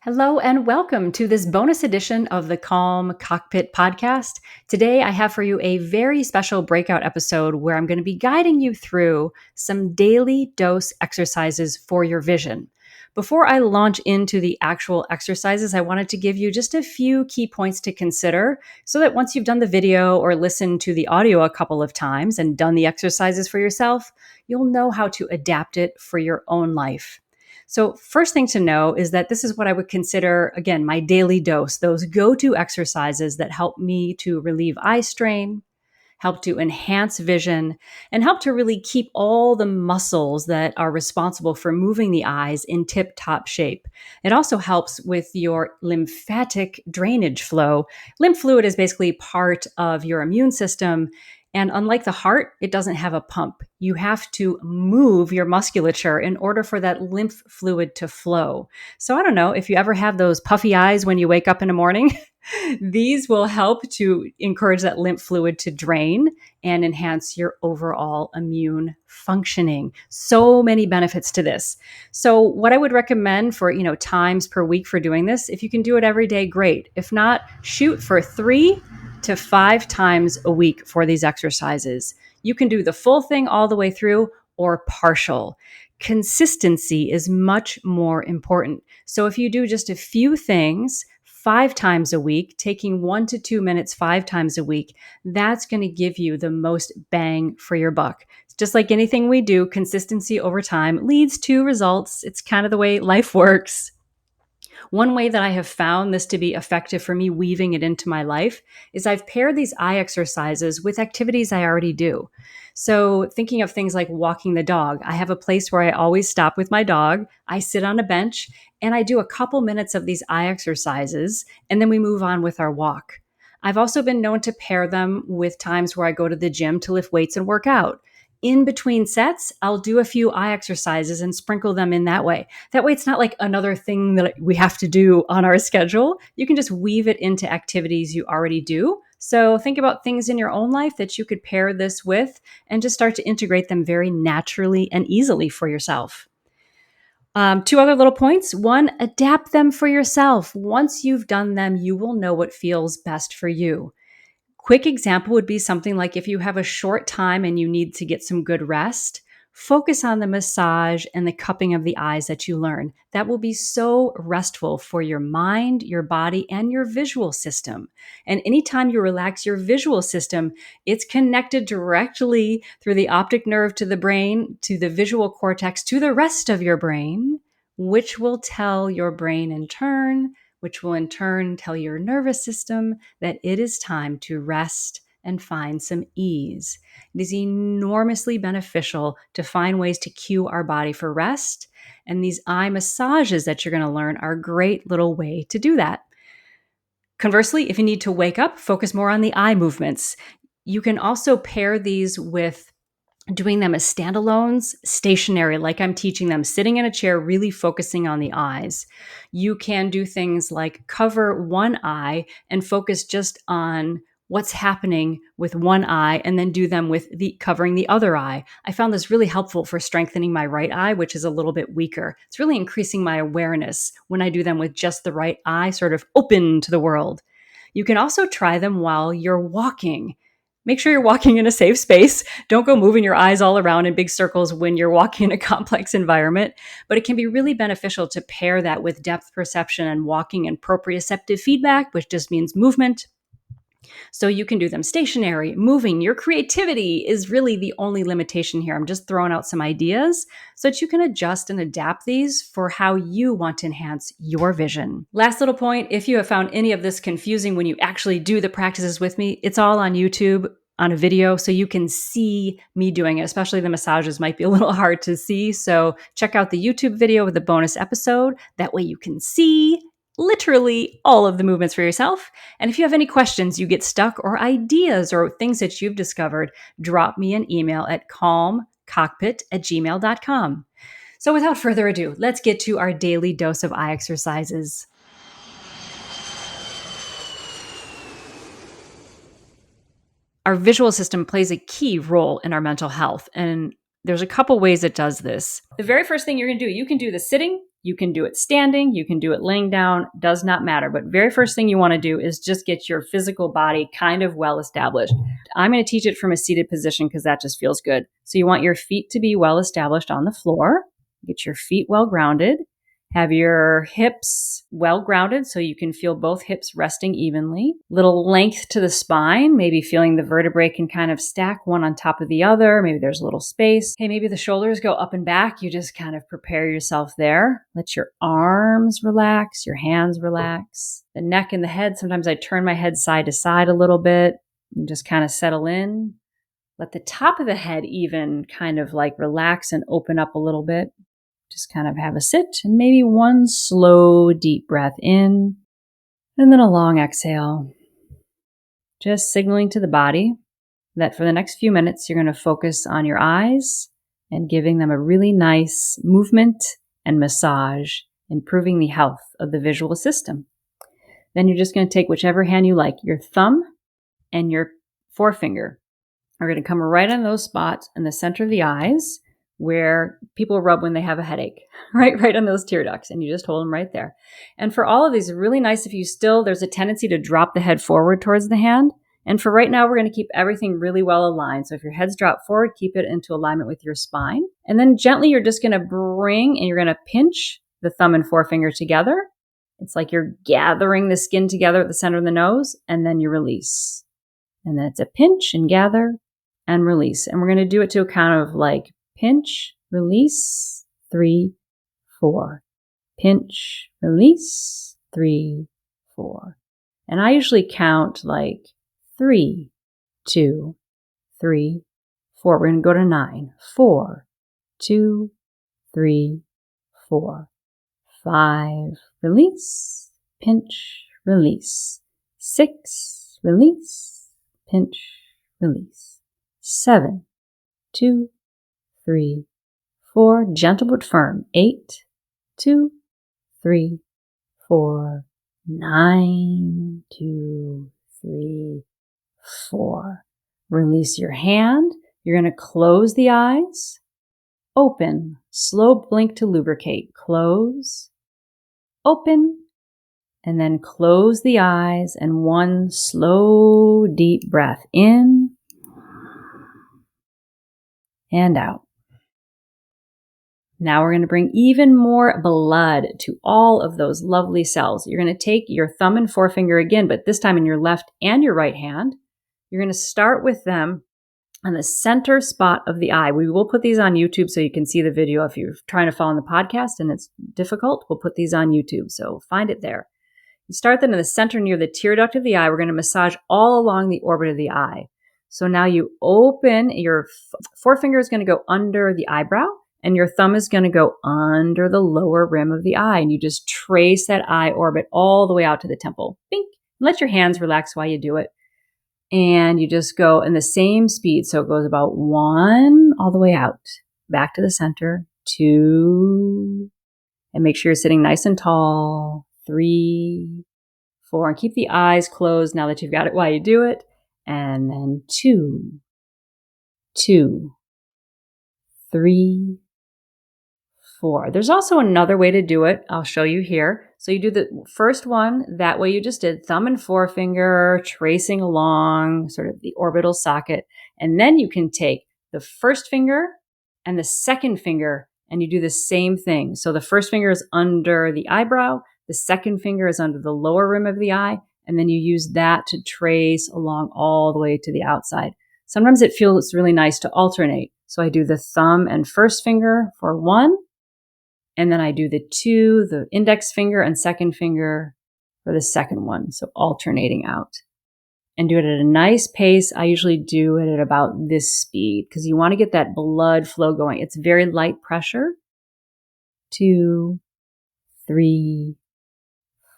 Hello and welcome to this bonus edition of the Calm Cockpit podcast. Today, I have for you a very special breakout episode where I'm going to be guiding you through some daily dose exercises for your vision. Before I launch into the actual exercises, I wanted to give you just a few key points to consider so that once you've done the video or listened to the audio a couple of times and done the exercises for yourself, you'll know how to adapt it for your own life. So, first thing to know is that this is what I would consider, again, my daily dose, those go to exercises that help me to relieve eye strain, help to enhance vision, and help to really keep all the muscles that are responsible for moving the eyes in tip top shape. It also helps with your lymphatic drainage flow. Lymph fluid is basically part of your immune system. And unlike the heart, it doesn't have a pump. You have to move your musculature in order for that lymph fluid to flow. So I don't know if you ever have those puffy eyes when you wake up in the morning. These will help to encourage that lymph fluid to drain and enhance your overall immune functioning. So many benefits to this. So what I would recommend for, times per week for doing this, if you can do it every day, great. If not, shoot for 3 to 5 times a week for these exercises. You can do the full thing all the way through or partial. Consistency is much more important. So if you do just a few things 5 times a week, taking 1 to 2 minutes 5 times a week, that's going to give you the most bang for your buck. Just like anything we do, consistency over time leads to results. It's kind of the way life works. One way that I have found this to be effective for me weaving it into my life is I've paired these eye exercises with activities I already do. So thinking of things like walking the dog, I have a place where I always stop with my dog. I sit on a bench and I do a couple minutes of these eye exercises and then we move on with our walk. I've also been known to pair them with times where I go to the gym to lift weights and work out. In between sets, I'll do a few eye exercises and sprinkle them in that way. That way, it's not like another thing that we have to do on our schedule. You can just weave it into activities you already do. So think about things in your own life that you could pair this with and just start to integrate them very naturally and easily for yourself. 2 other little points. One, adapt them for yourself. Once you've done them, you will know what feels best for you. Quick example would be something like if you have a short time and you need to get some good rest, focus on the massage and the cupping of the eyes that you learn. That will be so restful for your mind, your body, and your visual system. And anytime you relax your visual system, it's connected directly through the optic nerve to the brain, to the visual cortex, to the rest of your brain, which will tell your brain in turn, which will in turn tell your nervous system that it is time to rest and find some ease. It is enormously beneficial to find ways to cue our body for rest. And these eye massages that you're going to learn are a great little way to do that. Conversely, if you need to wake up, focus more on the eye movements. You can also pair these with doing them as standalones, stationary, like I'm teaching them, sitting in a chair, really focusing on the eyes. You can do things like cover one eye and focus just on what's happening with one eye and then do them with the covering the other eye. I found this really helpful for strengthening my right eye, which is a little bit weaker. It's really increasing my awareness when I do them with just the right eye, sort of open to the world. You can also try them while you're walking. Make sure you're walking in a safe space. Don't go moving your eyes all around in big circles when you're walking in a complex environment. But it can be really beneficial to pair that with depth perception and walking and proprioceptive feedback, which just means movement. So you can do them stationary, moving. Your creativity is really the only limitation here. I'm just throwing out some ideas so that you can adjust and adapt these for how you want to enhance your vision. Last little point, if you have found any of this confusing when you actually do the practices with me, it's all on YouTube on a video so you can see me doing it, especially the massages might be a little hard to see. So check out the YouTube video with the bonus episode. That way you can see literally all of the movements for yourself. And if you have any questions, you get stuck, or ideas or things that you've discovered, drop me an email at calmcockpit@gmail.com. So without further ado, let's get to our daily dose of eye exercises. Our visual system plays a key role in our mental health, and there's a couple ways it does this. The very first thing you're going to do, you can do the sitting You can do it standing, you can do it laying down, does not matter. But very first thing you want to do is just get your physical body kind of well established. I'm going to teach it from a seated position because that just feels good. So you want your feet to be well established on the floor. Get your feet well grounded. Have your hips well grounded so you can feel both hips resting evenly. Little length to the spine, maybe feeling the vertebrae can kind of stack one on top of the other. Maybe there's a little space. Hey, maybe the shoulders go up and back. You just kind of prepare yourself there. Let your arms relax, your hands relax. The neck and the head, sometimes I turn my head side to side a little bit and just kind of settle in. Let the top of the head even kind of like relax and open up a little bit. Just kind of have a sit and maybe one slow, deep breath in and then a long exhale. Just signaling to the body that for the next few minutes, you're going to focus on your eyes and giving them a really nice movement and massage, improving the health of the visual system. Then you're just going to take whichever hand you like, your thumb and your forefinger are going to come right on those spots in the center of the eyes where people rub when they have a headache, right on those tear ducts, and you just hold them right there. And for all of these, it's really nice if there's a tendency to drop the head forward towards the hand. And for right now, we're going to keep everything really well aligned. So if your head's dropped forward, keep it into alignment with your spine. And then gently, you're just going to you're going to pinch the thumb and forefinger together. It's like you're gathering the skin together at the center of the nose, and then you release. And then it's a pinch and gather and release. And we're going to do it to a count of like pinch, release, 3, 4. Pinch, release, 3, 4. And I usually count like 3, 2, 3, 4. We're going to go to 9. 4, 2, 3, 4. 5, release, pinch, release. 6, release, pinch, release. 7, 2, 3, 4, gentle but firm. 8, 2, 3, 4, 9, 2, 3, 4. Release your hand. You're going to close the eyes. Open. Slow blink to lubricate. Close. Open. And then close the eyes and one slow, deep breath in and out. Now we're going to bring even more blood to all of those lovely cells. You're going to take your thumb and forefinger again, but this time in your left and your right hand. You're going to start with them on the center spot of the eye. We will put these on YouTube so you can see the video. If you're trying to follow the podcast and it's difficult, we'll put these on YouTube. So find it there. You start them in the center near the tear duct of the eye. We're going to massage all along the orbit of the eye. So now you open, your forefinger is going to go under the eyebrow and your thumb is going to go under the lower rim of the eye. And you just trace that eye orbit all the way out to the temple. Bink. Let your hands relax while you do it. And you just go in the same speed. So it goes about 1 all the way out, back to the center, 2, and make sure you're sitting nice and tall, 3, 4, and keep the eyes closed now that you've got it while you do it. And then 2, 2, 3, 4. There's also another way to do it. I'll show you here. So you do the first one that way you just did, thumb and forefinger tracing along sort of the orbital socket. And then you can take the first finger and the second finger and you do the same thing. So the first finger is under the eyebrow. The second finger is under the lower rim of the eye. And then you use that to trace along all the way to the outside. Sometimes it feels really nice to alternate. So I do the thumb and first finger for 1. And then I do the 2, the index finger and second finger for the second one. So alternating out. And do it at a nice pace. I usually do it at about this speed because you want to get that blood flow going. It's very light pressure. 2, 3,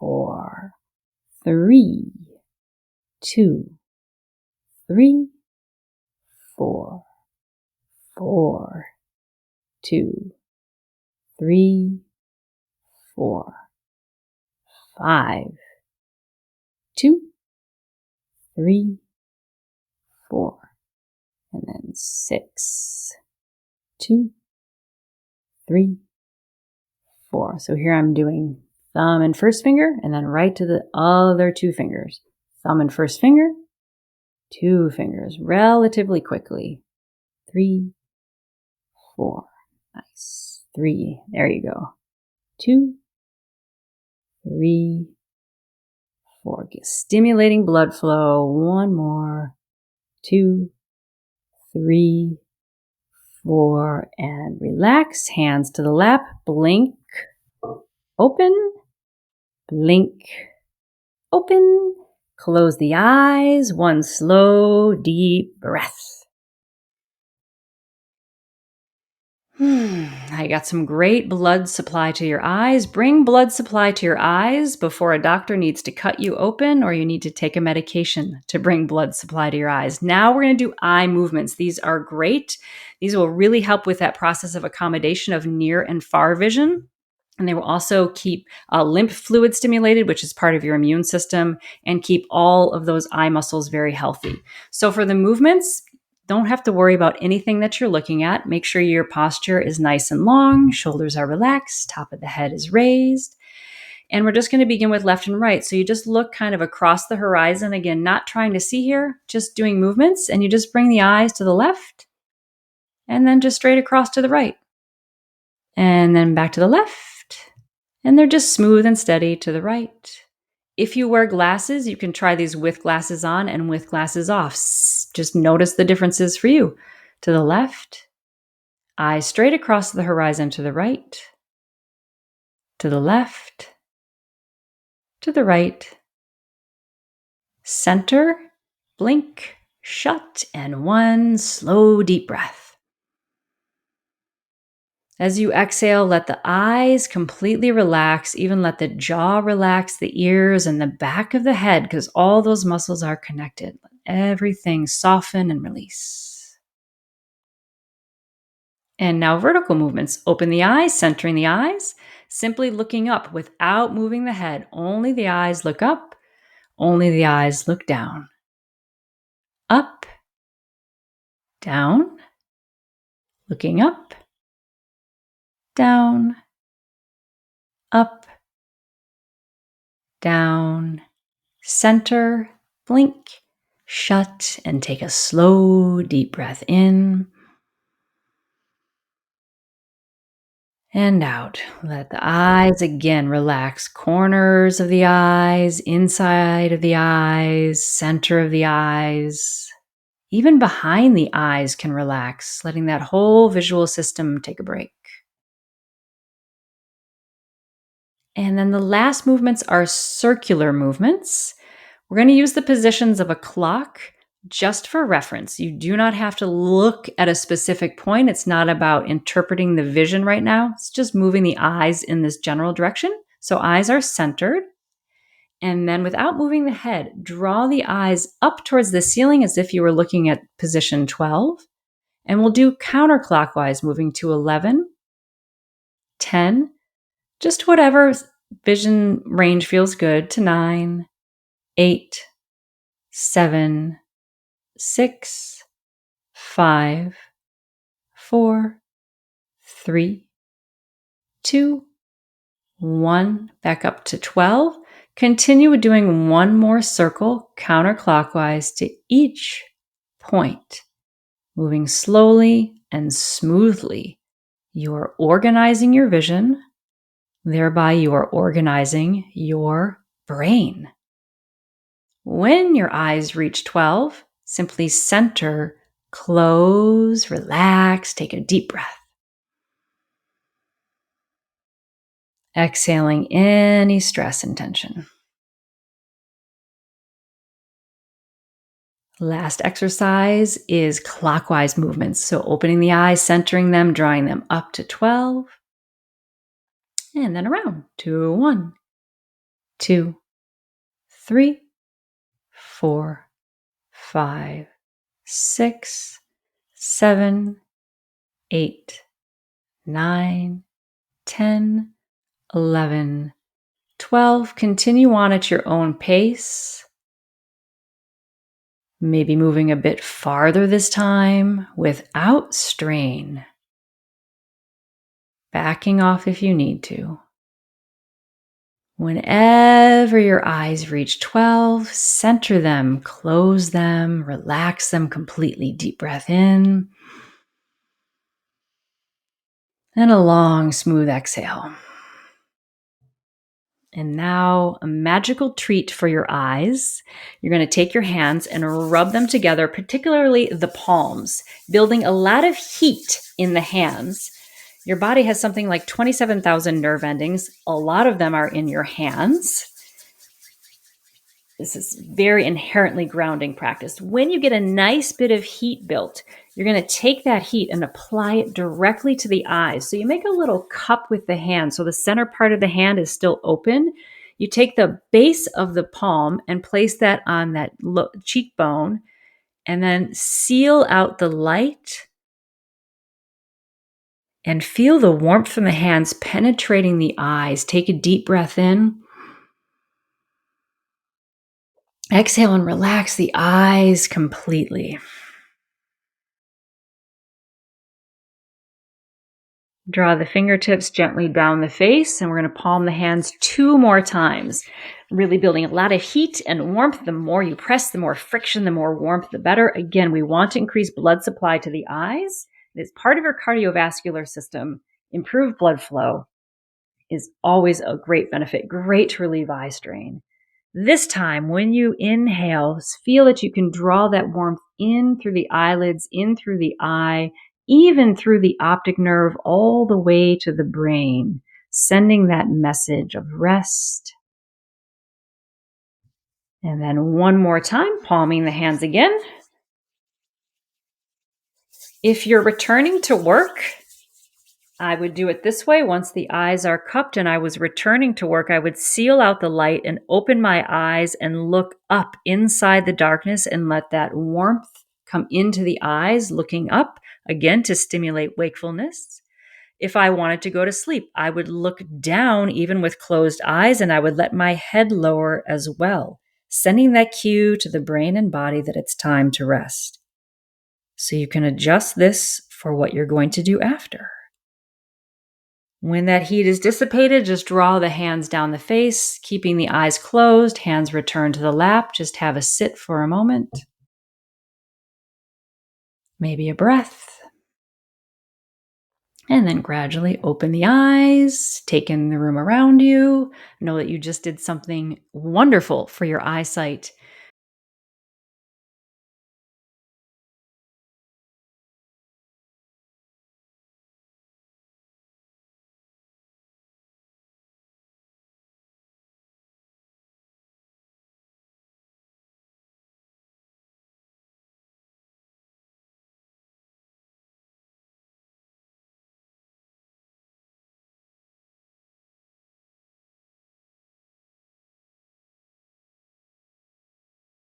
4, 3, 2, 3, 4, 4, 2, 3, 4, 5, 2, 3, 4, and then 6, 2, 3, 4. So here I'm doing thumb and first finger, and then right to the other 2 fingers. Thumb and first finger, 2 fingers, relatively quickly. 3, 4. Nice. 3. There you go. 2, 3, 4. Stimulating blood flow. 1 more. 2, 3, 4. And relax. Hands to the lap. Blink. Open. Blink. Open. Close the eyes. 1 slow, deep breath. I got some great blood supply to your eyes. Bring blood supply to your eyes before a doctor needs to cut you open or you need to take a medication to bring blood supply to your eyes. Now we're going to do eye movements. These are great. These will really help with that process of accommodation of near and far vision. And they will also keep lymph fluid stimulated, which is part of your immune system, and keep all of those eye muscles very healthy. So for the movements, don't have to worry about anything that you're looking at. Make sure your posture is nice and long, shoulders are relaxed, top of the head is raised. And we're just going to begin with left and right. So you just look kind of across the horizon. Again, not trying to see here, just doing movements. And you just bring the eyes to the left and then just straight across to the right. And then back to the left. And they're just smooth and steady to the right. If you wear glasses, you can try these with glasses on and with glasses off. Just notice the differences for you. To the left, eyes straight across the horizon to the right, to the left, to the right, center, blink, shut, and 1 slow deep breath. As you exhale, let the eyes completely relax, even let the jaw relax, the ears and the back of the head, because all those muscles are connected. Let everything soften and release. And now vertical movements. Open the eyes, centering the eyes, simply looking up without moving the head. Only the eyes look up, only the eyes look down. Up, down, looking up, down, up, down, center, blink, shut, and take a slow, deep breath in and out. Let the eyes again relax. Corners of the eyes, inside of the eyes, center of the eyes. Even behind the eyes can relax, letting that whole visual system take a break. And then the last movements are circular movements. We're going to use the positions of a clock just for reference. You do not have to look at a specific point. It's not about interpreting the vision right now. It's just moving the eyes in this general direction. So eyes are centered. And then without moving the head, draw the eyes up towards the ceiling as if you were looking at position 12. And we'll do counterclockwise, moving to 11, 10, just whatever vision range feels good, to 9, 8, 7, 6, 5, 4, 3, 2, 1. Back up to 12. Continue doing 1 more circle counterclockwise to each point. Moving slowly and smoothly. You are organizing your vision. Thereby, you are organizing your brain. When your eyes reach 12, simply center, close, relax, take a deep breath. Exhaling any stress and tension. Last exercise is clockwise movements. So opening the eyes, centering them, drawing them up to 12, and then around to 1, 2, 3, 4, 5, 6, 7, 8, 9, 10, 11, 12. Continue on at your own pace. Maybe moving a bit farther this time without strain. backing off if you need to. Whenever your eyes reach 12, center them, close them, relax them completely. Deep breath in and a long, smooth exhale. And now, a magical treat for your eyes. You're going to take your hands and rub them together, particularly the palms, building a lot of heat in the hands. Your body has something like 27,000 nerve endings. A lot of them are in your hands. This is very inherently grounding practice. When you get a nice bit of heat built, you're going to take that heat and apply it directly to the eyes. So you make a little cup with the hand. So the center part of the hand is still open. You take the base of the palm and place that on that cheekbone and then seal out the light and feel the warmth from the hands penetrating the eyes. Take a deep breath in. Exhale and relax the eyes completely. Draw the fingertips gently down the face, and we're going to palm the hands 2 more times. Really building a lot of heat and warmth. The more you press, the more friction, the more warmth, the better. Again, we want to increase blood supply to the eyes. It's part of your cardiovascular system. Improved blood flow is always a great benefit, great to relieve eye strain. This time, when you inhale, feel that you can draw that warmth in through the eyelids, in through the eye, even through the optic nerve, all the way to the brain, sending that message of rest. And then one more time, palming the hands again. If you're returning to work, I would do it this way. Once the eyes are cupped and I was returning to work, I would seal out the light and open my eyes and look up inside the darkness and let that warmth come into the eyes, looking up, again, to stimulate wakefulness. If I wanted to go to sleep, I would look down even with closed eyes and I would let my head lower as well, sending that cue to the brain and body that it's time to rest. So you can adjust this for what you're going to do after. When that heat is dissipated, just draw the hands down the face, keeping the eyes closed, hands return to the lap. Just have a sit for a moment. Maybe a breath. And then gradually open the eyes, take in the room around you. Know that you just did something wonderful for your eyesight.